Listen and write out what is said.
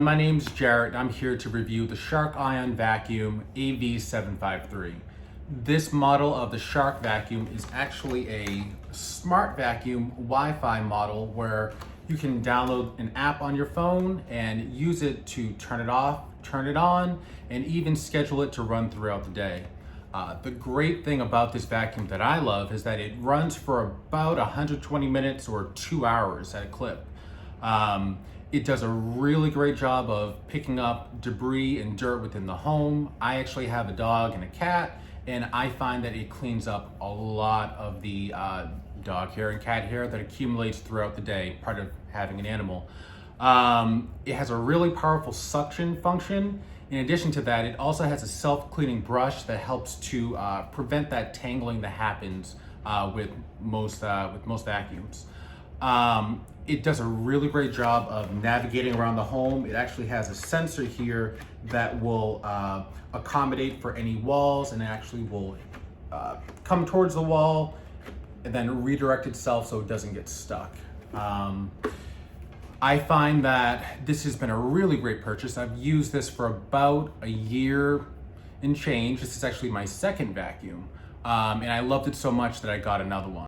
My name's Jarrett and I'm here to review the Shark ION Vacuum AV753. This model of the Shark vacuum is actually a smart vacuum Wi-Fi model where you can download an app on your phone and use it to turn it off, turn it on, and even schedule it to run throughout the day. The great thing about this vacuum that I love is that it runs for about 120 minutes or 2 hours at a clip. It does a really great job of picking up debris and dirt within the home. I actually have a dog and a cat, and I find that it cleans up a lot of the dog hair and cat hair that accumulates throughout the day, part of having an animal. It has a really powerful suction function. In addition to that, it also has a self-cleaning brush that helps to prevent that tangling that happens with most vacuums. It does a really great job of navigating around the home. It actually has a sensor here that will accommodate for any walls, and it actually will come towards the wall and then redirect itself so it doesn't get stuck. I find that this has been a really great purchase. I've used this for about a year and change. This is actually my second vacuum, and I loved it so much that I got another one.